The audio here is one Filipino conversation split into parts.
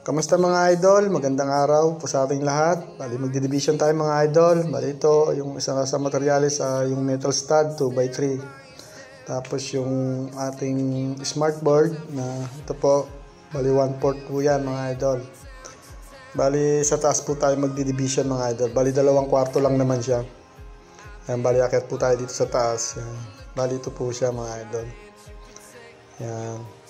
Kamusta mga idol? Magandang araw po sa ating lahat. Bali magdi-division tayo mga idol. Bali ito yung isang sa materyales yung metal stud 2x3. Tapos yung ating smartboard na ito po. Bali 1/4 po yan mga idol. Bali sa taas po tayo magdi-division mga idol. Bali 2/4 lang naman siya. Yan, bali akit po tayo dito sa taas. Yan. Bali ito po siya mga idol. Yan.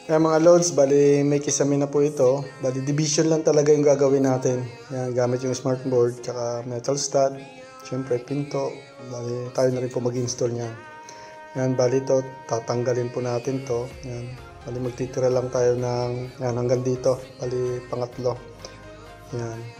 Kaya mga loads, bali may kisame na po ito. Bali division lang talaga yung gagawin natin. Yan, gamit yung smartboard, tsaka metal stud, syempre pinto. Bali tayo na rin po mag-install niyan. Yan, bali ito, tatanggalin po natin to. Yan, bali magtitira lang tayo ng yan, hanggang dito. Bali pangatlo. Yan.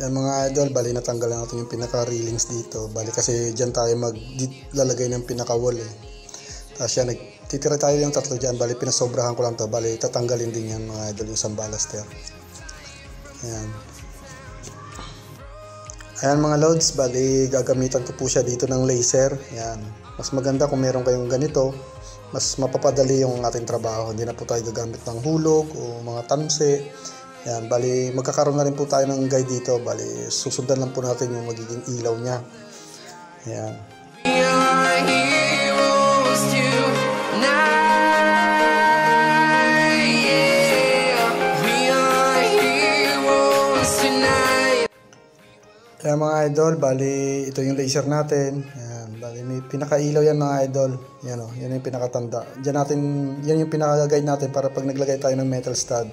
Yan mga idol, bali natanggal natin yung pinaka-railings dito. Bali kasi dyan tayo maglalagay ng pinaka-wall eh. Tapos yan, nagtitira tayo yung tatlo dyan. Bali pinasobrahan ko lang to. Bali tatanggalin din yan mga idol, yung isang ballaster. Ayan. Ayan mga loads, bali gagamitan ko po siya dito ng laser. Ayan. Mas maganda kung meron kayong ganito. Mas mapapadali yung ating trabaho. Hindi na po tayo gagamit ng hulog o mga tamse. Yan, bali magkakaroon na rin po tayo ng guide dito. Bali susundan lang po natin yung magiging ilaw niya. Ayan. Ayan mga idol, bali ito yung laser natin. Ayan, bali may pinakailaw yan mga idol. Yan o, yan yung pinakatanda. Diyan natin, yan yung pinaka-guide natin para pag naglagay tayo ng metal stud.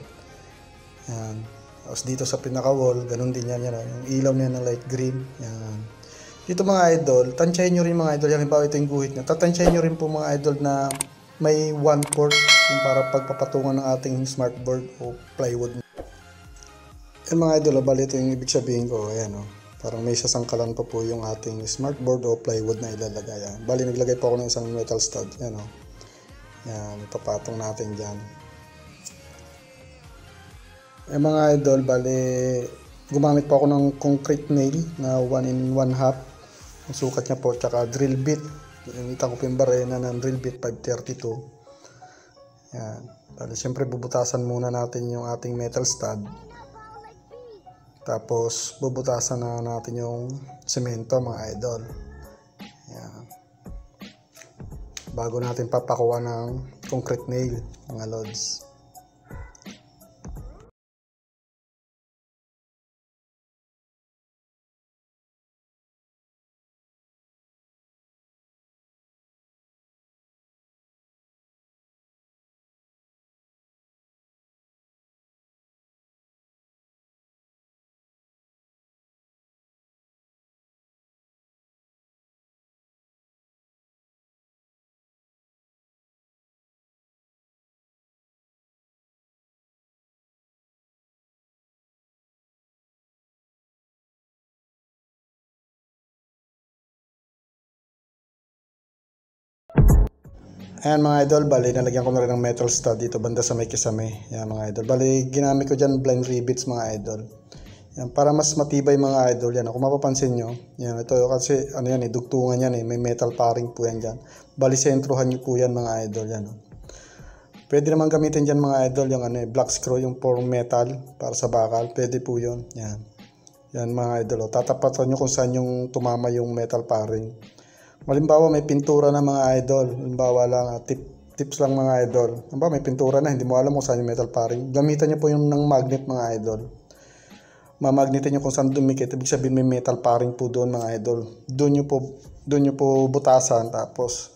Yan. Tapos dito sa pinaka-wall, ganun din yan. Yan yung ilaw niya na light green. Yan. Dito mga idol, tansyahin nyo rin mga idol. Yan, halimbawa ito yung guhit niya. Tatansyahin nyo rin po mga idol na may 1 port yung para pagpapatungan ng ating smartboard o plywood. Yan mga idol, bali ito yung ibig sabihin ko. Ayan o. Parang may sasangkalan pa po yung ating smartboard o plywood na ilalagay. Yan. Bali naglagay po ako ng isang metal stud. Yan o. Yan, ipapatong natin dyan. Mga idol, bali gumamit po ako ng concrete nail na 1 1/2 ang sukat niya po, tsaka drill bit. Initan ko po yung barena ng drill bit 532. Yan. Bali siyempre bubutasan muna natin yung ating metal stud. Tapos bubutasan na natin yung semento mga idol. Yan. Bago natin papakuha ng concrete nail mga lods. Ayan mga idol, bali nalagyan ko na rin ng metal stud dito banda sa may kisame. Ayan mga idol, bali ginamit ko dyan blind rivets mga idol. Ayan, para mas matibay mga idol yan. Kung mapapansin nyo, yan, ito kasi ano yan dugtungan yan may metal paring po yan dyan. Bali sentrohan nyo po yan mga idol yan. Pwede naman gamitin dyan mga idol yung black screw, yung for metal para sa bakal. Pwede po yun. Yan. Yan mga idol. Tatapatan nyo kung saan yung tumama yung metal paring. Halimbawa may pintura na mga idol. Halimbawa lang, tips lang mga idol. Halimbawa may pintura na, hindi mo alam kung saan yung metal paring. Gamitan nyo po yung ng magnet mga idol. Mamagnetin nyo kung saan dumikit. Ibig sabihin may metal paring po doon mga idol. Doon nyo po butasan. Tapos,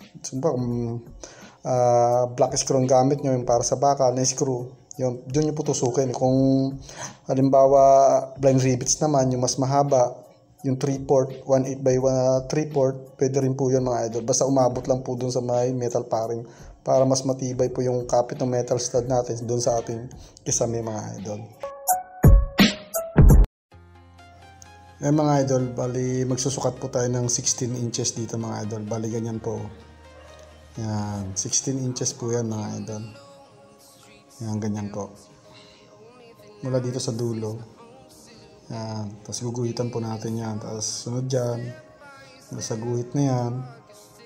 black screw ang gamit nyo yung para sa bakal na screw. Yun, doon nyo po tusukin. Kung halimbawa blind rivets naman, yung mas mahaba, yung 3/4, 1/8 by 3/4, pwede rin po yun mga idol. Basta umabot lang po dun sa may metal paring para mas matibay po yung kapit ng metal stud natin dun sa ating kisame mga idol. Mga idol, bali magsusukat po tayo ng 16 inches dito mga idol. Bali ganyan po. Yan, 16 inches po yan mga idol. Yan, ganyan po. Mula dito sa dulo. Yan, tapos guguhitan po natin yan. Tapos sunod dyan, mula sa guhit na yan.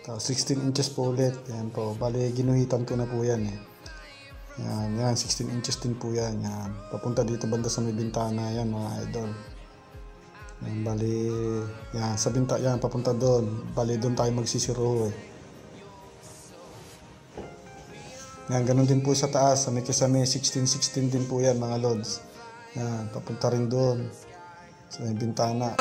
Tapos 16 inches po ulit. Yan po, bali ginuhitan ko na po yan eh. Yan, 16 inches din po yan. Yan, papunta dito banda sa may bintana yan mga idol. Yan, bali, yan, sa binta, yan, papunta doon. Bali, doon tayo magsisiro eh. Yan, ganun din po sa taas, sa may kisame, 16 din po yan mga lods. Yan, papunta rin doon sa may bintana.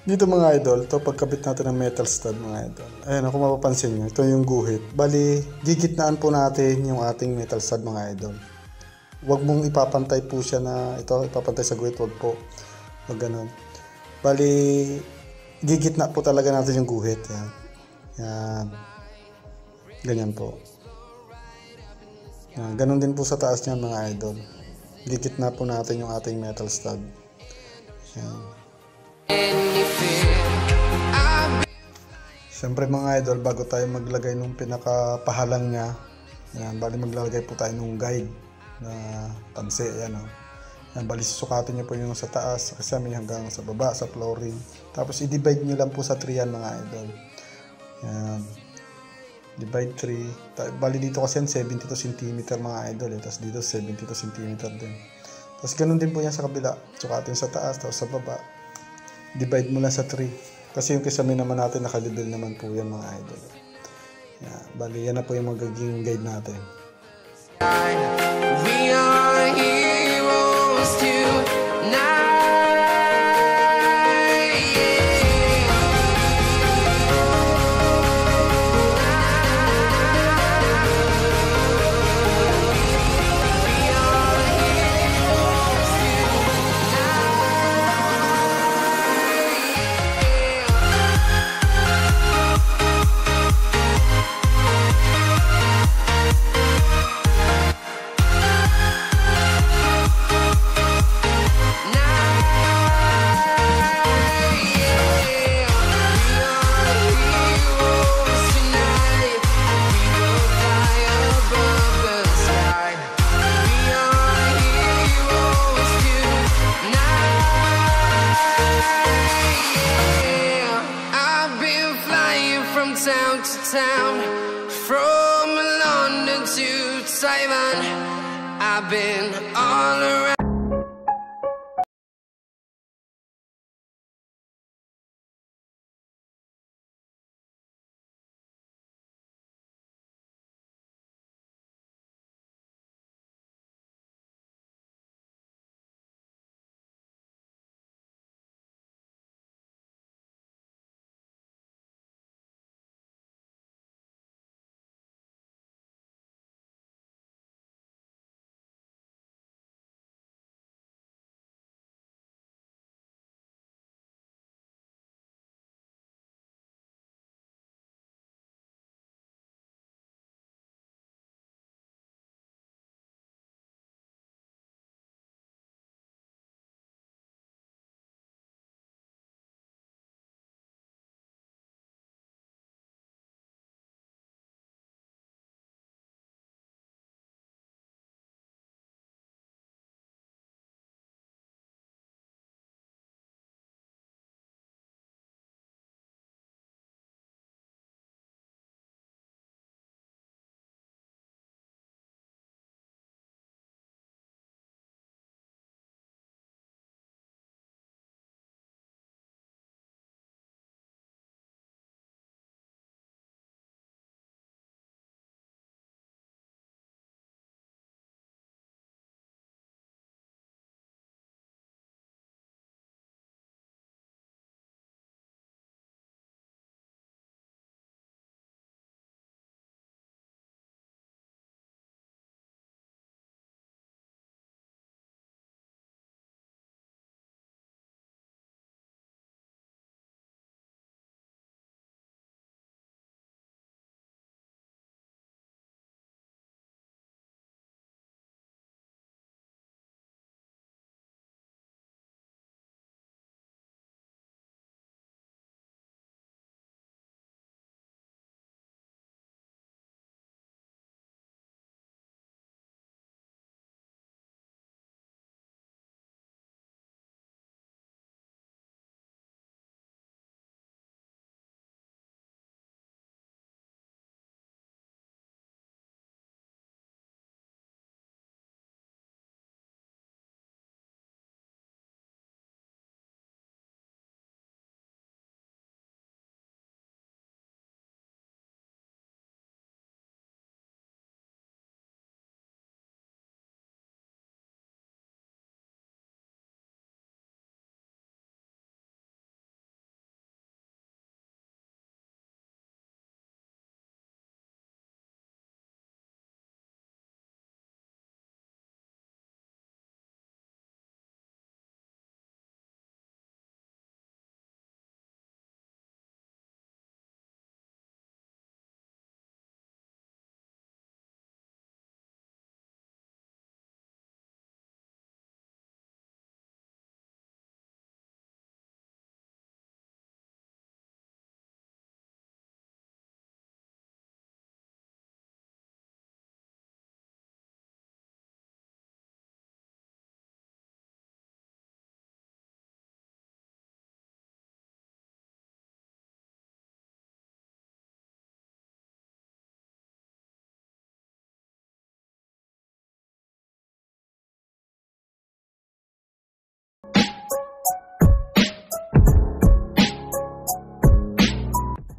Dito mga idol, ito pagkabit natin ng metal stud mga idol. Ayan, kung mapapansin nyo, ito yung guhit. Bali, gigitnaan po natin yung ating metal stud mga idol. Huwag mong ipapantay po siya na ito, ipapantay sa guhit, huwag po. Huwag ganun. Bali, gigitna po talaga natin yung guhit. Yan. Yan. Ganyan po. Yan. Ganun din po sa taas niyan mga idol. Gigitna po natin yung ating metal stud. Yan. Siyempre mga idol, bago tayo maglagay nung pinakapahalang niya, yan, bali maglalagay po tayo nung guide na tanse, yan o. Yan, bali susukatin niyo po yung sa taas, kasi may hanggang sa baba, sa flooring. Tapos i-divide niyo lang po sa 3 yan mga idol. Yan. Divide 3. Bali dito kasi yan 72 cm mga idol eh. Tapos dito 72 cm din. Tapos ganun din po yan sa kabila. Sukatin sa taas, tapos sa baba. Divide mo lang sa 3. Kasi yung kisame naman natin, nakalibel naman po yan mga idol. Yan. Bali, yan na po yung magiging guide natin. We are heroes tonight. Town to town, from London to Taiwan, I've been all around.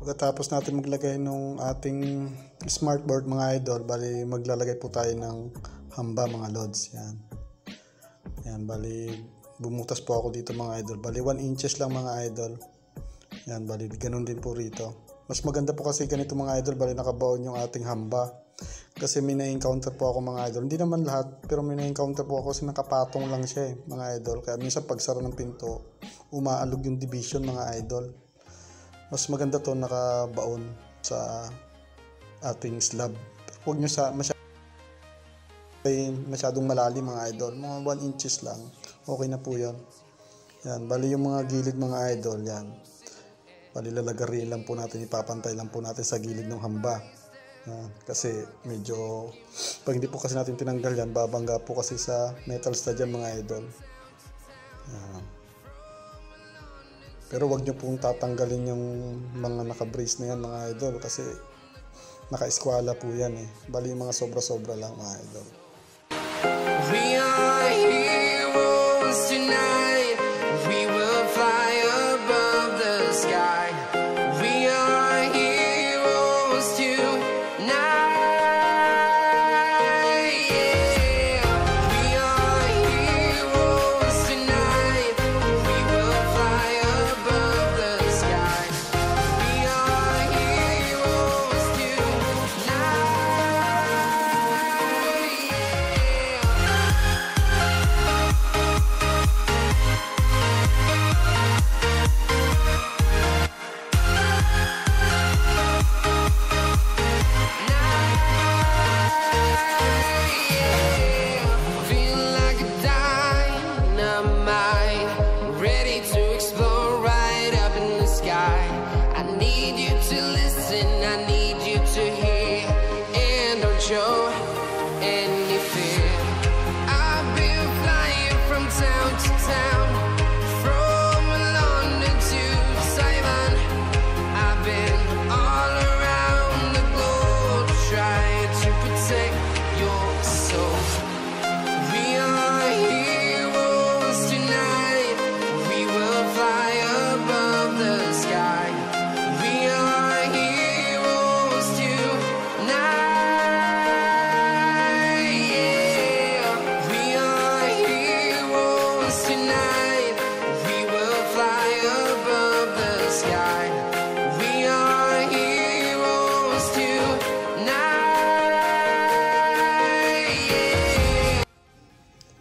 Pagkatapos natin maglagay nung ating smartboard mga idol, bali maglalagay po tayo ng hamba mga lods. Yan. Yan, bali bumutas po ako dito mga idol. Bali 1 inches lang mga idol. Yan, bali ganun din po rito. Mas maganda po kasi ganito mga idol, bali nakabaon yung ating hamba. Kasi may na-encounter po ako mga idol. Hindi naman lahat, pero may na-encounter po ako kasi nakapatong lang siya mga idol. Kaya minsan pagsara ng pinto, umaalog yung division mga idol. Mas maganda to nakabaon sa ating slab. Huwag nyo masyadong malalim mga idol. Mga 1 inches lang. Okay na po yun. Yan, bali yung mga gilid mga idol, yan. Bali lalagarin lang po natin, ipapantay lang po natin sa gilid ng hamba. Yan, kasi medyo, pag hindi po kasi natin tinanggal yan, babangga po kasi sa metal stud yan mga idol. Yan. Pero wag nyo pong tatanggalin yung mga naka-brace na yan mga idol kasi naka-eskwala po yan eh. Bali yung mga sobra-sobra lang mga idol. We are heroes tonight. We will fly above the sky. We are heroes tonight. Yeah. We are heroes tonight. We will fly above the sky. We are heroes tonight. Show any fear. I've been flying from town to town, from London to Taiwan. I've been all around the globe trying to protect your soul. We are heroes tonight. We will fly above the sky. We are heroes tonight.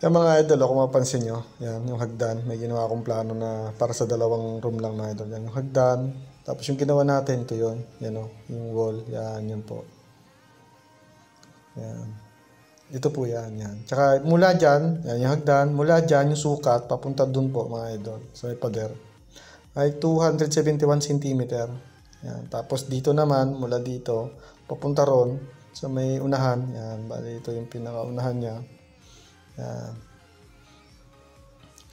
Yan mga idol, kung mapansin nyo, yan, yung hagdan, may ginawa akong plano na para sa dalawang room lang mga idol. Yan, yung hagdan, tapos yung ginawa natin, ito yun, yan o, yung wall, yan, yan po. Yan. Ito po yan, yan. Tsaka mula dyan, yan, yung hagdan, mula dyan, yung sukat, papunta dun po mga idol, sa may pader, ay 271 cm. Yan. Tapos dito naman, mula dito, papunta ron, sa may unahan, yan, bali ito yung pinakaunahan niya. Yan.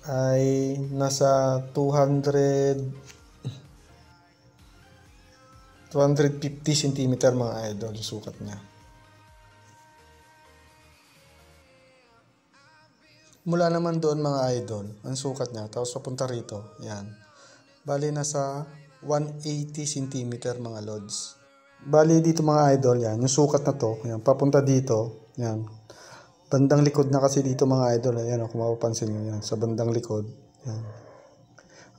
Ay nasa 250 cm mga idol yung sukat niya. Mula naman doon mga idol, ang sukat niya, tapos papunta rito, yan. Bali nasa 180 cm mga lods. Bali dito mga idol, yan, yung sukat na to, yan, papunta dito, yan. Bandang likod na kasi dito mga idol, ayan kung mapapansin nyo yan, sa bandang likod. Yan.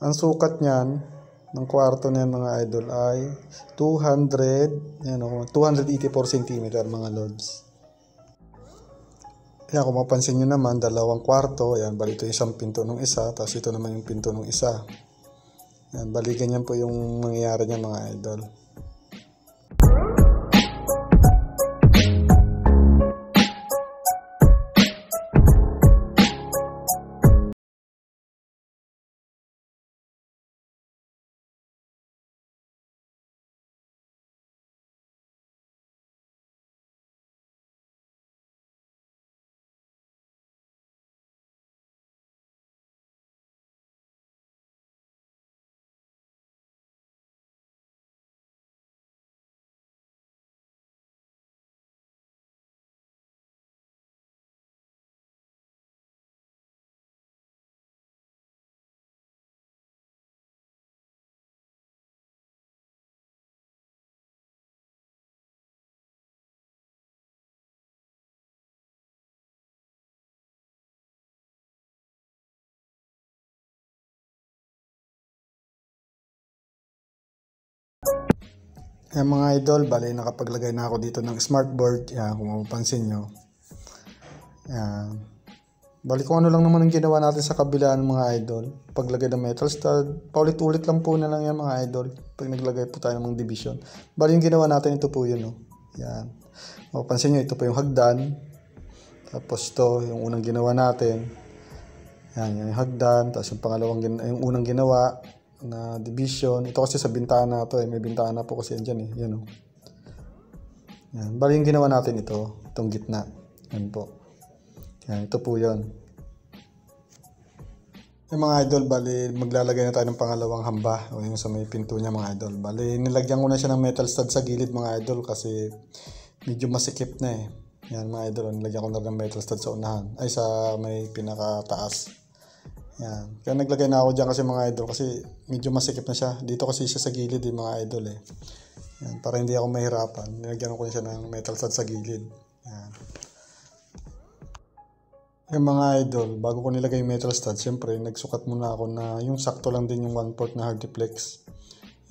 Ang sukat niyan, ng kwarto na yan mga idol ay 284 cm mga lods. Ayan, kung mapapansin nyo naman, dalawang kwarto, ayan, bali ito isang pinto ng isa, tapos ito naman yung pinto ng isa. Ayan, bali ganyan po yung mangyayari niya mga idol. Ayan mga idol, bali nakapaglagay na ako dito ng smartboard. Yan, kung mapapansin nyo. Yan. Bali kung ano lang naman ang ginawa natin sa kabilaan mga idol. Paglagay ng metal stud, paulit-ulit lang po na lang yan mga idol. Pag naglagay po tayo ng mga division. Bali yung ginawa natin, ito po yun. Oh. Yan. Mapapansin nyo, ito po yung hagdan. Tapos ito, yung unang ginawa natin. Yan, yung hagdan. Tapos yung pangalawang, yung unang ginawa na division. Ito kasi sa bintana to eh. May bintana po kasi yan dyan eh. Yan o. Yan. Bali yung ginawa natin ito. Itong gitna. Yan po. Yan. Ito po yun. Yung mga idol, bali maglalagay na tayo ng pangalawang hamba. O yung sa may pinto niya mga idol. Bali nilagyan ko na siya ng metal stud sa gilid mga idol kasi medyo masikip na eh. Yan mga idol. Nilagyan ko na ng metal stud sa unahan. Ay sa may pinakataas. Yan. Kaya naglagay na ako dyan kasi mga idol kasi medyo masikip na siya. Dito kasi siya sa gilid mga idol eh. Yan. Para hindi ako mahirapan. Nilagyan ko siya ng metal stud sa gilid. Yan. Yung mga idol, bago ko nilagay yung metal stud, siyempre nagsukat muna ako na yung sakto lang din yung 1/4 na hardiplex.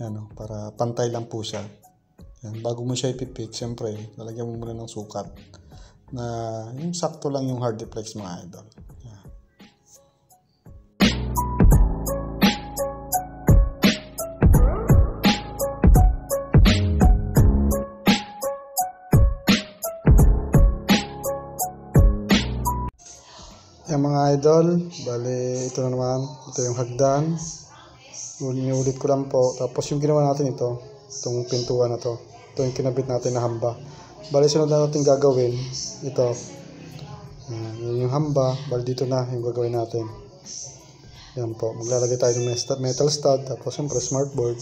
Yan o, para pantay lang po siya. Yan. Bago mo siya ipipik, siyempre lalagyan mo muna ng sukat na yung sakto lang yung hardiplex mga idol. Yung mga idol, bali ito na naman, ito yung hagdan. Ulit ko lang po. Tapos yung ginawa natin ito, itong pintuan na to. Ito yung kinabit natin na hamba. Bali sunod na natin gagawin, ito. Yun yung hamba, bali dito na yung gagawin natin. Yan po, maglalagay tayo ng metal stud, tapos siyempre smartboard.